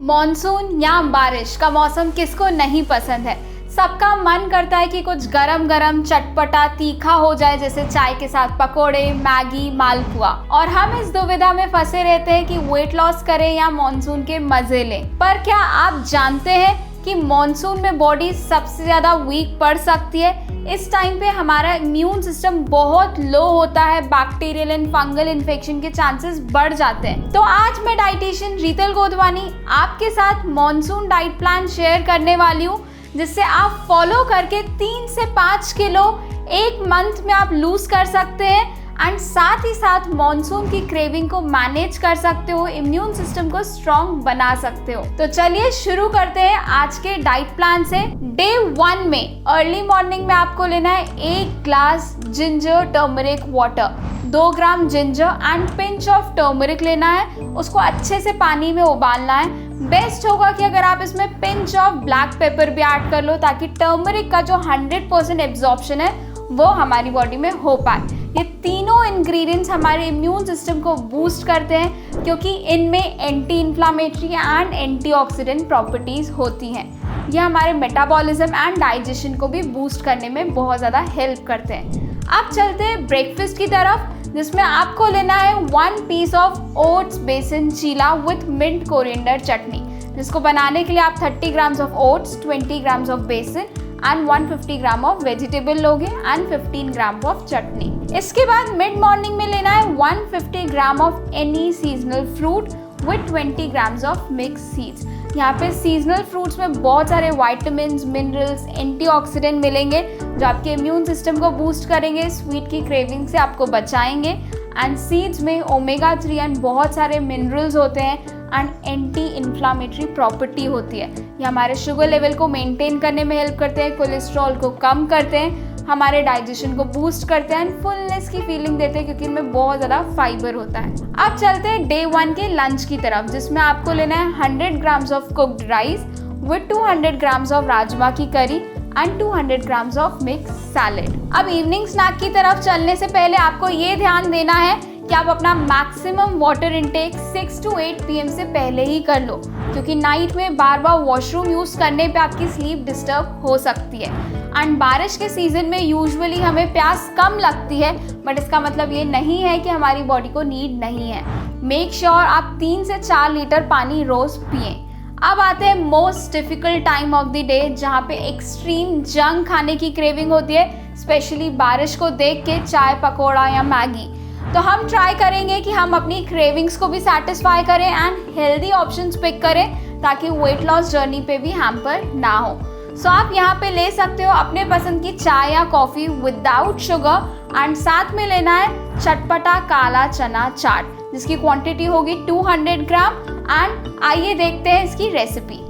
Monsoon या बारिश का मौसम किसको नहीं पसंद है। सबका मन करता है कि कुछ गरम गरम चटपटा तीखा हो जाए, जैसे चाय के साथ पकोड़े, मैगी, मालपुआ। और हम इस दुविधा में फंसे रहते हैं कि वेट लॉस करें या मॉनसून के मजे लें। पर क्या आप जानते हैं कि मॉनसून में बॉडी सबसे ज्यादा वीक पड़ सकती है। इस टाइम पे हमारा इम्यून सिस्टम बहुत लो होता है, बैक्टीरियल एंड फंगल इन्फेक्शन के चांसेस बढ़ जाते हैं। तो आज मैं डाइटिशियन रीतल गोदवानी आपके साथ मॉनसून डाइट प्लान शेयर करने वाली हूँ, जिससे आप फॉलो करके 3 से 5 किलो एक मंथ में आप लूज कर सकते हैं एंड साथ ही साथ मॉनसून की क्रेविंग को मैनेज कर सकते हो, इम्यून सिस्टम को स्ट्रॉन्ग बना सकते हो। तो चलिए शुरू करते हैं आज के डाइट प्लान से। डे 1 में अर्ली मॉर्निंग में आपको लेना है 1 glass ginger turmeric water, 2 gram ginger and pinch of turmeric लेना है। उसको अच्छे से पानी में उबालना है। बेस्ट होगा कि अगर आप इसमें पिंच ऑफ ब्लैक पेपर भी ऐड कर लो, ताकि टर्मरिक का जो 100% एब्जॉर्प्शन है वो हमारी बॉडी में हो पाए। ये तीनों इंग्रेडिएंट्स हमारे इम्यून सिस्टम को बूस्ट करते हैं, क्योंकि इनमें anti inflammatory and antioxidant properties होती हैं। ये हमारे मेटाबॉलिज्म एंड डाइजेशन को भी बूस्ट करने में बहुत ज़्यादा हेल्प करते हैं। अब चलते हैं ब्रेकफास्ट की तरफ, जिसमें आपको लेना है 1 पीस ऑफ ओट्स बेसन चीला विथ मिंट कोरिएंडर चटनी, जिसको बनाने के लिए आप 30 grams of oats, 20 grams of besan and 150 gram of vegetable लोगे एंड 15 ग्राम ऑफ चटनी। इसके बाद मिड मॉर्निंग में लेना है 150 gram of any seasonal fruit with 20 grams of mix seeds. यहाँ पे सीजनल फ्रूट्स में बहुत सारे वाइटामिन्स, मिनरल्स, एंटीऑक्सीडेंट मिलेंगे, जो आपके इम्यून सिस्टम को बूस्ट करेंगे, स्वीट की क्रेविंग से आपको बचाएंगे। एंड सीड्स में ओमेगा 3 एंड बहुत सारे मिनरल्स होते हैं एंड एंटी इन्फ्लामेटरी प्रॉपर्टी होती है। ये हमारे शुगर लेवल को मेंटेन करने में हेल्प करते हैं, कोलेस्ट्रॉल को कम करते हैं, हमारे डाइजेशन को बूस्ट करते हैं एंड फुलनेस की फीलिंग देते हैं, क्योंकि इनमें बहुत ज़्यादा फाइबर होता है। अब चलते हैं डे 1 के लंच की तरफ, जिसमें आपको लेना है 100 grams of cooked rice with 200 grams of rajma की curry and 200 grams of mix salad. अब इवनिंग स्नैक की तरफ चलने से पहले आपको ये ध्यान देना है कि आप अपना maximum water intake 6 to 8 PM से पहले ही कर लो, क्योंकि नाइट में बार बार वॉशरूम यूज़ करने पे आपकी स्लीप डिस्टर्ब हो सकती है। एंड बारिश के सीज़न में यूजुअली हमें प्यास कम लगती है, बट इसका मतलब ये नहीं है कि हमारी बॉडी को नीड नहीं है। मेक श्योर आप 3 से 4 लीटर पानी रोज़ पिएं। अब आते हैं most difficult time of the day, जहाँ पे एक्सट्रीम जंक खाने की क्रेविंग होती है, स्पेशली बारिश को देख के चाय, पकौड़ा या मैगी। तो हम ट्राई करेंगे कि हम अपनी क्रेविंग्स को भी सेटिस्फाई करें एंड हेल्दी ऑप्शंस पिक करें, ताकि वेट लॉस जर्नी पे भी हैम्पर ना हो। सो आप यहाँ पे ले सकते हो अपने पसंद की चाय या कॉफ़ी विदाउट शुगर एंड साथ में लेना है चटपटा काला चना चाट, जिसकी क्वांटिटी होगी 200 ग्राम। एंड आइए देखते हैं इसकी रेसिपी।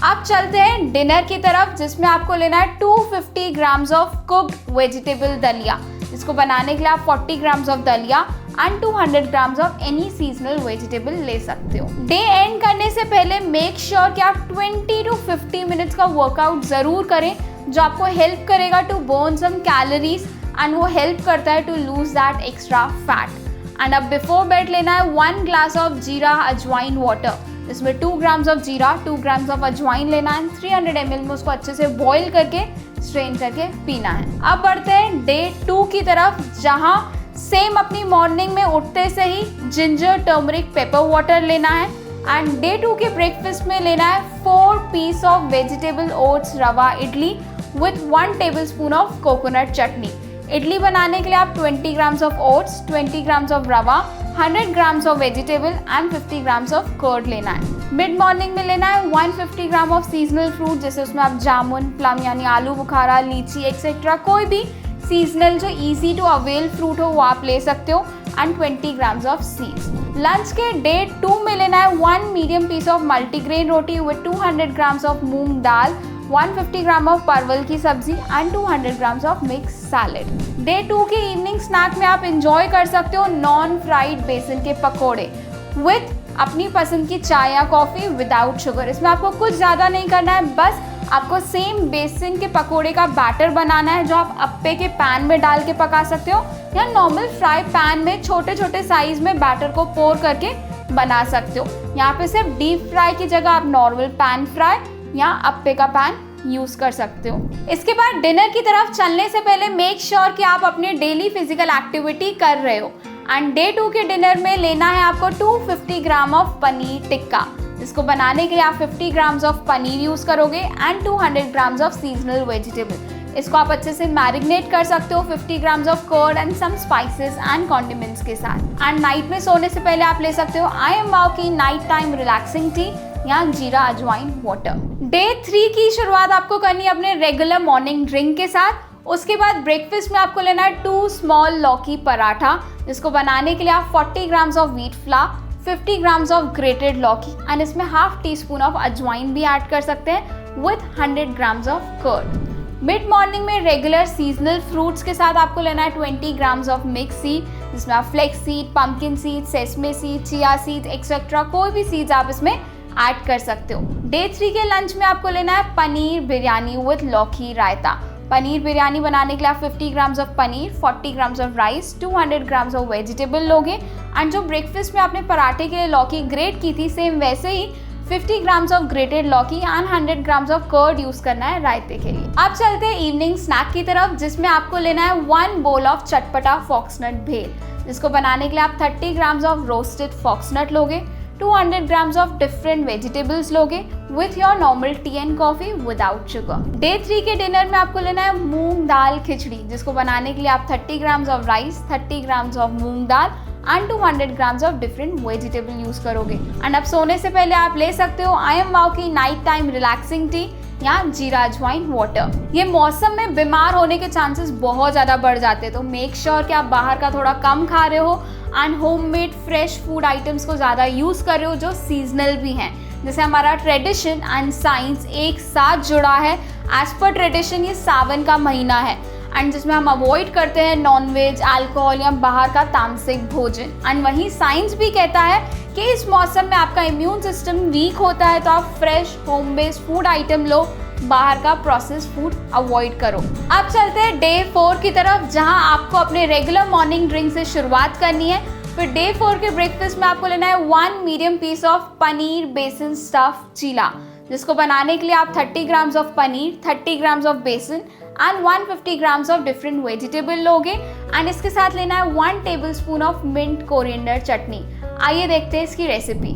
अब चलते हैं डिनर की तरफ, जिसमें आपको लेना है 250 ग्राम्स ऑफ कुक्ड वेजिटेबल दलिया, जिसको बनाने के लिए आप 40 ग्राम्स ऑफ दलिया and 200 grams of any seasonal vegetable ले सकते हो। डे एंड करने से पहले मेक श्योर कि आप 20 to 50 मिनट्स का वर्कआउट ज़रूर करें, जो आपको हेल्प करेगा to burn some calories and वो हेल्प करता है to lose that extra fat. And अब बिफोर बेड लेना है 1 ग्लास ऑफ जीरा अजवाइन वाटर, इसमें 2 ग्राम्स ऑफ जीरा, 2 ग्राम्स ऑफ अजवाइन लेना है, 300 ml में उसको अच्छे से बॉईल करके स्ट्रेन करके पीना है। अब बढ़ते हैं डे 2 की तरफ, जहाँ सेम अपनी मॉर्निंग में उठते से ही जिंजर टर्मरिक पेपर वाटर लेना है। एंड डे 2 के ब्रेकफास्ट में लेना है 4 piece of vegetable oats rava idli with 1 tablespoon of coconut chutney. Idli बनाने के लिए आप 20 grams of oats, 20 grams of rava, 100 grams of vegetable and 50 grams of curd लेना है। मिड मॉर्निंग में लेना है 150 ग्राम ऑफ सीजनल फ्रूट, जैसे उसमें आप जामुन, प्लम यानी आलू बुखारा, लीची एक्सेट्रा कोई भी सीजनल जो इजी टू अवेल फ्रूट हो वो आप ले सकते हो, and 20 grams of seeds. Lunch के डे 2 में लेना है 1 medium piece of multigrain roti with 200 grams of moong dal, 150 gram of परवल की सब्जी and 200 grams of mix salad. Day 2 के इवनिंग स्नैक में आप इंजॉय कर सकते हो नॉन फ्राइड बेसन के पकोड़े विद अपनी पसंद की चाय या कॉफ़ी विदाउट शुगर। इसमें आपको कुछ ज़्यादा नहीं करना है, बस आपको सेम बेसन के पकोड़े का बैटर बनाना है जो आप अप्पे के पैन में डाल के पका सकते हो या नॉर्मल फ्राई पैन में छोटे छोटे साइज में बैटर को पोर करके बना सकते हो। यहाँ पे सिर्फ डीप फ्राई की जगह आप नॉर्मल पैन फ्राई या अप्पे का पैन यूज कर सकते हो। इसके बाद डिनर की तरफ चलने से पहले मेक श्योर कि आप अपने डेली फिजिकल एक्टिविटी कर रहे हो। एंड डे 2 के डिनर में लेना है आपको 250 ग्राम ऑफ पनीर टिक्का, जिसको बनाने के लिए आप 50 ग्राम्स ऑफ पनीर यूज करोगे and 200 grams of seasonal vegetable. इसको आप अच्छे से मैरिनेट कर सकते हो 50 grams of curd and some spices and condiments के साथ। एंड नाइट में सोने से पहले आप ले सकते हो आई एम वाओ की नाइट टाइम रिलैक्सिंग टी या जीरा अजवाइन वाटर। डे 3 की शुरुआत आपको करनी है अपने रेगुलर मॉर्निंग ड्रिंक के साथ। उसके बाद ब्रेकफास्ट में आपको लेना है 2 स्मॉल लौकी पराठा, जिसको बनाने के लिए आप 40 grams of wheat flour, 50 grams of grated lauki and इसमें half teaspoon of ajwain भी ऐड कर सकते हैं with 100 grams of curd. Mid morning में रेगुलर सीजनल फ्रूट्स के साथ आपको लेना है 20 ग्राम्स ऑफ मिक्स सीड, जिसमें आप flax seed, pumpkin seed, sesame seed, chia seed etcetera कोई भी सीड्स आप इसमें ऐड कर सकते हो। डे 3 के लंच में आपको लेना है पनीर बिरयानी विद लौकी रायता। पनीर बिरयानी बनाने के लिए आप 50 grams of paneer, 40 grams of rice, 200 grams of vegetable लोगे एंड जो ब्रेकफास्ट में आपने पराठे के लिए लौकी ग्रेट की थी सेम वैसे ही 50 grams of grated lauki and 100 grams of curd use करना है रायते के लिए। अब चलते हैं इवनिंग स्नैक की तरफ, जिसमें आपको लेना है 1 बोल ऑफ चटपटा फॉक्सनट भेल, जिसको बनाने के लिए आप 30 ग्राम्स ऑफ रोस्टेड फॉक्सनट लोगे, 200 ग्राम्स ऑफ डिफरेंट वेजिटेबल्स लोगे with your normal tea and coffee without sugar. Day 3 के डिनर में आपको लेना है मूंग दाल खिचड़ी, जिसको बनाने के लिए आप 30 grams of rice, 30 grams of moong dal and 200 grams of different vegetable use करोगे। एंड अब सोने से पहले आप ले सकते हो आई एम वाओ की नाइट टाइम रिलैक्सिंग टी या जीरा अजवाइन वाटर। ये मौसम में बीमार होने के चांसेस बहुत ज़्यादा बढ़ जाते हैं, तो मेक श्योर कि आप बाहर का थोड़ा कम खा रहे हो and homemade fresh food items को ज़्यादा यूज़ कर रहे हो जो सीजनल भी हैं। जैसे हमारा ट्रेडिशन एंड साइंस एक साथ जुड़ा है। एज पर ट्रेडिशन ये सावन का महीना है एंड जिसमें हम अवॉइड करते हैं नॉनवेज, अल्कोहल या बाहर का तामसिक भोजन। एंड वहीं साइंस भी कहता है कि इस मौसम में आपका इम्यून सिस्टम वीक होता है, तो आप fresh home based food item लो, बाहर का प्रोसेस फूड अवॉइड करो। अब चलते हैं डे 4 की तरफ, जहां आपको अपने रेगुलर मॉर्निंग ड्रिंक से शुरुआत करनी है। फिर डे 4 के ब्रेकफास्ट में आपको लेना है 1 मीडियम पीस ऑफ पनीर बेसन स्टफ चीला, जिसको बनाने के लिए आप 30 grams of paneer, 30 grams of besan and 150 grams of different vegetable लोगे एंड इसके साथ लेना है 1 tablespoon of mint coriander chutney. आइए देखते हैं इसकी रेसिपी।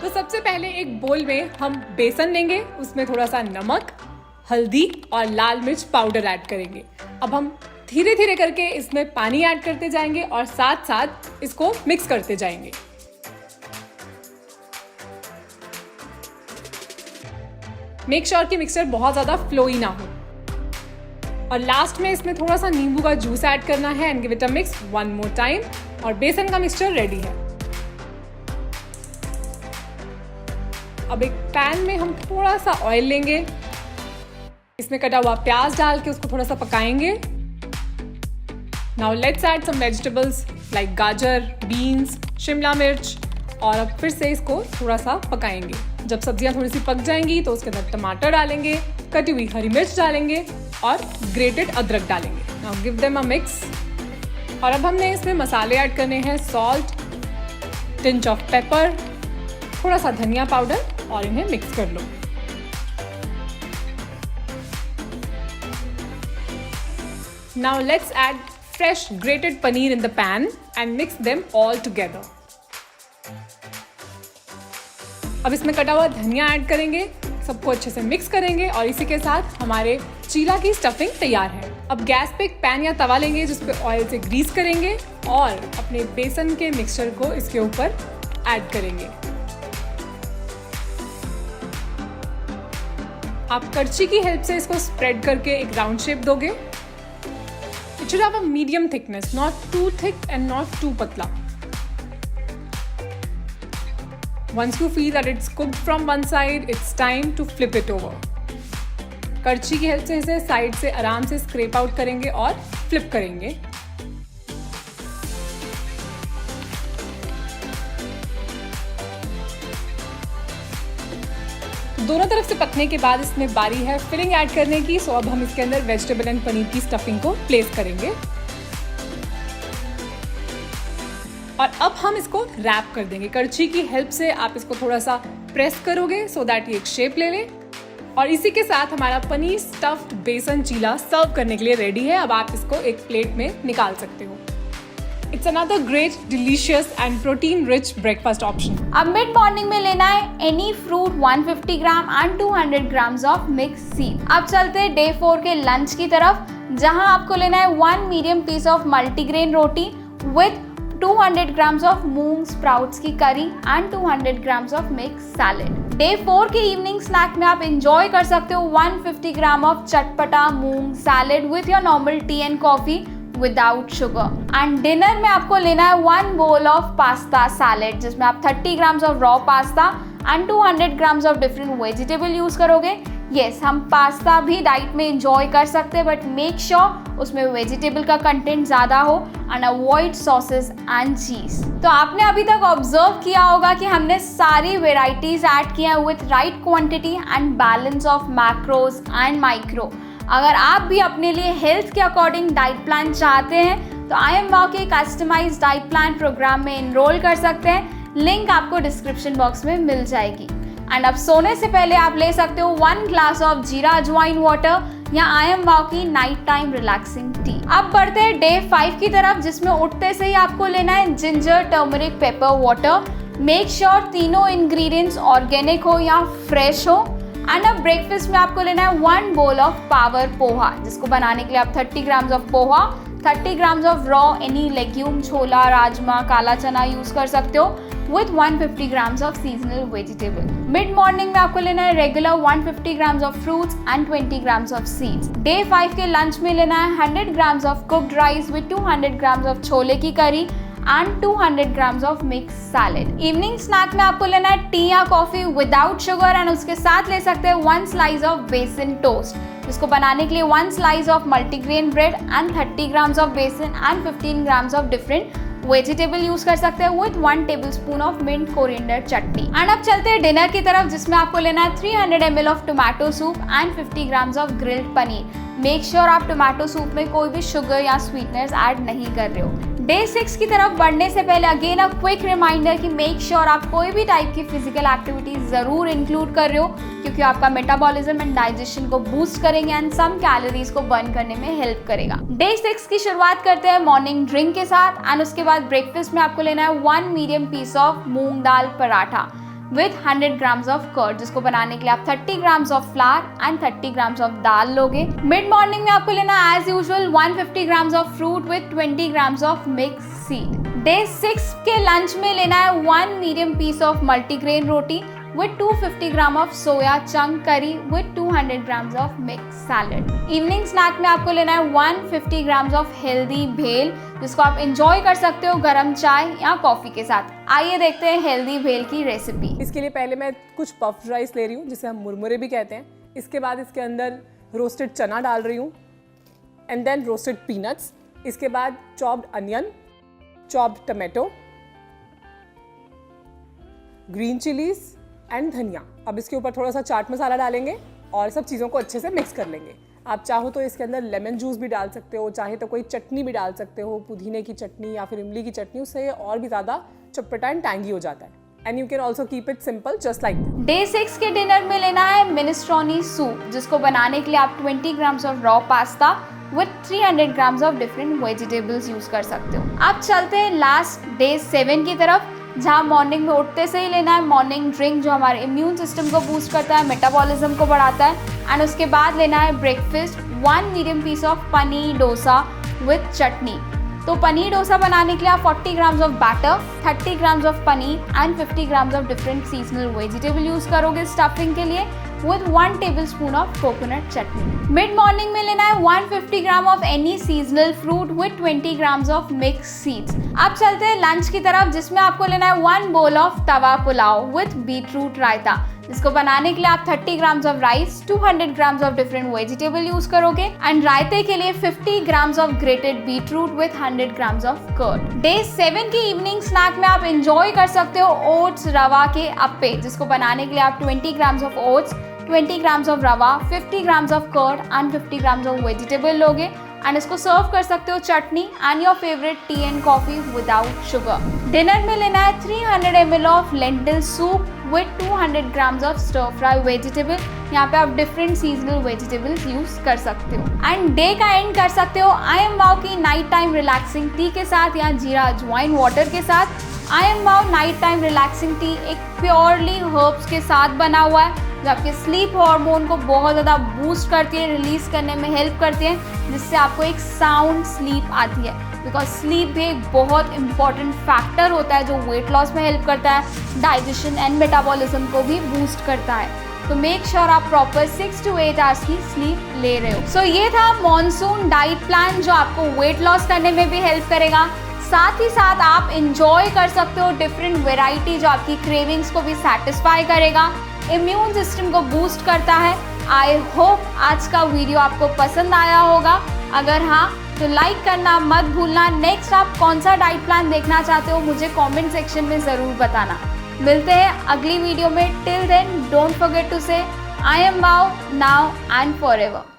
तो सबसे पहले एक बोल में हम बेसन लेंगे, उसमें थोड़ा सा नमक, हल्दी और लाल मिर्च पाउडर ऐड करेंगे। अब हम धीरे धीरे करके इसमें पानी ऐड करते जाएंगे और साथ साथ इसको मिक्स करते जाएंगे। मेक श्योर कि मिक्सचर बहुत ज़्यादा फ्लोई ना हो। और लास्ट में इसमें थोड़ा सा नींबू का जूस ऐड करना है and give it a mix one more time. और बेसन का मिक्सचर रेडी है। अब एक पैन में हम थोड़ा सा ऑयल लेंगे, इसमें कटा हुआ प्याज डाल के उसको थोड़ा सा पकाएंगे। Now let's add some vegetables like gajar, beans, shimla mirch और अब फिर से इसको थोड़ा सा पकाएंगे। जब सब्जियां थोड़ी सी पक जाएंगी तो उसके अंदर टमाटर डालेंगे, कटी हुई हरी मिर्च डालेंगे और ग्रेटेड अदरक डालेंगे। Now give them a mix. और अब हमने इसमें मसाले ऐड करने हैं, सॉल्ट, टिंच ऑफ पेपर, थोड़ा सा धनिया पाउडर और इन्हें मिक्स कर लो। Now let's add fresh grated paneer in the pan and mix them all together. अब इसमें कटा हुआ धनिया ऐड करेंगे, सबको अच्छे से मिक्स करेंगे और इसी के साथ हमारे चीला की स्टफिंग तैयार है। अब गैस पे एक पैन या तवा लेंगे जिस पे ऑयल से ग्रीस करेंगे और अपने बेसन के मिक्सचर को इसके ऊपर ऐड करेंगे। आप करछी की हेल्प से इसको स्प्रेड करके एक राउंड शेप दोगे। It should have a medium thickness, not too thick and not too पतला। Once you feel that it's cooked from one side, it's time to flip it over. करछी की help से इसे side से आराम से scrap out करेंगे और फ्लिप करेंगे। दोनों तरफ से पकने के बाद इसमें बारी है फिलिंग ऐड करने की। सो अब हम इसके अंदर वेजिटेबल एंड पनीर की स्टफिंग को प्लेस करेंगे और अब हम इसको रैप कर देंगे। करछी की हेल्प से आप इसको थोड़ा सा प्रेस करोगे सो दैट ये एक शेप ले ले। और इसी के साथ हमारा पनीर स्टफ्ड बेसन चीला सर्व करने के लिए रेडी है। अब आप इसको एक प्लेट में निकाल सकते हो। It's another great, delicious and protein rich breakfast option. अब मिड मॉर्निंग में लेना है any fruit 150 gram and 200 grams of mix seed. अब चलते हैं डे 4 के लंच की तरफ, जहां आपको लेना है 1 medium piece of multigrain roti with 200 grams of moong sprouts की curry and 200 grams of mix salad. Day 4 के इवनिंग स्नैक में आप एंजॉय कर सकते हो 150 gram of chatpata moong salad with your normal tea and coffee without sugar. And dinner में आपको लेना है 1 bowl ऑफ पास्ता सैलेड जिसमें आप 30 grams of raw pasta and 200 grams of different vegetable use करोगे। यस, हम पास्ता भी डाइट में एंजॉय कर सकते हैं बट मेक श्योर उसमें वेजिटेबल का कंटेंट ज़्यादा हो and avoid sauces and cheese. तो आपने अभी तक ऑब्जर्व किया होगा कि हमने सारी वेराइटीज ऐड किया है with right quantity and balance of macros and micro. अगर आप भी अपने लिए हेल्थ के अकॉर्डिंग डाइट प्लान चाहते हैं तो आई एम वाओ के कस्टमाइज्ड डाइट प्लान प्रोग्राम में एनरोल कर सकते हैं। लिंक आपको डिस्क्रिप्शन बॉक्स में मिल जाएगी। एंड अब सोने से पहले आप ले सकते हो 1 ग्लास ऑफ जीरा अजवाइन वाटर या आई एम वाओ की नाइट टाइम रिलैक्सिंग टी। अब बढ़ते हैं डे 5 की तरफ, जिसमें उठते से ही आपको लेना है ginger turmeric paper water. Make sure तीनों इंग्रेडिएंट्स ऑर्गेनिक हो या फ्रेश हो। एंड अब ब्रेकफास्ट में आपको लेना है 1 bowl ऑफ पावर पोहा, जिसको बनाने के लिए आप 30 grams of poha, 30 grams of raw any legume, छोला, राजमा, काला चना यूज कर सकते हो with 150 grams of seasonal vegetable. Mid morning में आपको लेना है regular 150 grams of fruits and 20 grams of seeds. Day 5 के लंच में लेना है 100 grams of cooked rice with 200 grams of chole की करी and 200 grams of mixed salad. Evening snack में आपको लेना है टी या कॉफी विदाउट शुगर एंड उसके साथ ले सकते हैं 1 slice of बेसन टोस्ट, जिसको बनाने के लिए 1 slice of multigrain bread and 30 grams of बेसन and 15 grams of different vegetable use कर सकते हैं with 1 tablespoon of mint coriander chutney. And अब चलते हैं डिनर की तरफ, जिसमें आपको लेना है 300 ml of tomato soup and 50 grams of grilled paneer. Make sure आप टोमेटो सूप में कोई भी शुगर या स्वीटनर्स ऐड नहीं कर रहे हो। डे 6 की तरफ बढ़ने से पहले अगेन अ क्विक रिमाइंडर कि मेक श्योर आप कोई भी टाइप की फिजिकल एक्टिविटीज जरूर इंक्लूड कर रहे हो, क्योंकि आपका मेटाबॉलिज्म एंड डाइजेशन को बूस्ट करेंगे एंड सम कैलोरीज को बर्न करने में हेल्प करेगा। डे 6 की शुरुआत करते हैं मॉर्निंग ड्रिंक के साथ एंड उसके बाद ब्रेकफास्ट में आपको लेना है 1 medium piece of moong dal paratha with 100 grams of curd, जिसको बनाने के लिए आप 30 grams of flour and 30 grams of dal लोगे। मिड मॉर्निंग में आपको लेना है as usual 150 grams of fruit with 20 grams of mix seed. Day 6 के लंच में लेना है 1 medium piece of multigrain roti with 250 ग्राम of soya chunk curry with 200 grams of mix salad. Evening snack में आपको लेना है 150 ग्राम्स ऑफ हेल्दी भेल, जिसको आप एंजॉय कर सकते हो गरम चाय या कॉफी के साथ। आइए देखते हैं हेल्दी भेल की रेसिपी। इसके लिए पहले मैं कुछ पफ्ड राइस ले रही हूँ, जिसे हम मुरमुरे भी कहते हैं। इसके बाद इसके अंदर रोस्टेड चना डाल रही हूँ एंड देन रोस्टेड पीनट्स। इसके बाद chopped onion, chopped tomato, green chillies and धनिया। अब इसके ऊपर थोड़ा सा चाट मसाला डालेंगे और सब चीज़ों को अच्छे से मिक्स कर लेंगे। आप चाहो तो इसके अंदर लेमन जूस भी डाल सकते हो, चाहे तो कोई चटनी भी डाल सकते हो, पुदीने की चटनी या फिर इमली की चटनी, उससे ये और भी ज़्यादा चटपटा एंड टैंगी हो जाता है। And you can also keep it simple just like this. Day 6 के डिनर में लेना है मिनेस्ट्रोनी सूप, जिसको बनाने के लिए आप 20 grams of raw pasta with 300 grams of different vegetables use कर सकते हो। अब चलते हैं लास्ट डे 7 की तरफ, जहाँ मॉर्निंग में उठते से ही लेना है मॉर्निंग ड्रिंक जो हमारे इम्यून सिस्टम को बूस्ट करता है, मेटाबॉलिज्म को बढ़ाता है। एंड उसके बाद लेना है breakfast 1 medium piece of paneer dosa with chutney. तो पनीर डोसा बनाने के लिए आप 40 grams of batter, 30 grams of paneer and 50 grams of different seasonal vegetable use करोगे स्टफिंग के लिए with 1 tablespoon of coconut chutney. Mid morning में लेना है 150 ग्राम of any seasonal fruit with 20 grams of mixed seeds. अब चलते हैं लंच की तरफ, जिसमें आपको लेना है 1 bowl of Tawa pulao with beetroot रायता, जिसको बनाने के लिए आप 30 grams of rice, 200 grams of different vegetable use करोगे एंड रायते के लिए 50 grams of grated beetroot with 100 grams of curd. Day 7 की इवनिंग स्नैक में आप एंजॉय कर सकते हो ओट्स रवा के अप्पे, जिसको बनाने के लिए आप 20 grams of oats, 20 grams of rava, 50 grams of curd and 50 grams of vegetable लोगे एंड इसको सर्व कर सकते हो chutney and your favourite tea and coffee without sugar. Dinner में लेना है 300 ml of lentil soup with 200 grams of stir fry vegetable. यहाँ पे आप डिफरेंट सीजनल वेजिटेबल्स यूज कर सकते हो एंड डे का एंड कर सकते हो आई एम वाओ की नाइट टाइम रिलैक्सिंग टी के साथ या जीरा अजवाइन वाटर के साथ। आई am wow night time relaxing T एक प्योरली हर्ब्स के साथ बना हुआ है जो आपके स्लीप हार्मोन को बहुत ज़्यादा बूस्ट करती है, रिलीज करने में हेल्प करती है, जिससे आपको एक साउंड स्लीप आती है। बिकॉज स्लीप भी एक बहुत इंपॉर्टेंट फैक्टर होता है जो वेट लॉस में हेल्प करता है, डाइजेशन एंड मेटाबॉलिज्म को भी बूस्ट करता है। तो मेक श्योर आप प्रॉपर 6 to 8 आवर्स की स्लीप ले रहे हो। सो ये था मॉनसून डाइट प्लान जो आपको वेट लॉस करने में भी हेल्प करेगा, साथ ही साथ आप इंजॉय कर सकते हो डिफरेंट वेराइटी जो आपकी क्रेविंग्स को भी सेटिस्फाई करेगा, इम्यून सिस्टम को बूस्ट करता है। आई होप आज का वीडियो आपको पसंद आया होगा। अगर हाँ तो लाइक करना मत भूलना। नेक्स्ट आप कौन सा डाइट प्लान देखना चाहते हो मुझे कमेंट सेक्शन में ज़रूर बताना। मिलते हैं अगली वीडियो में। Till then don't forget to say I am wow now and forever.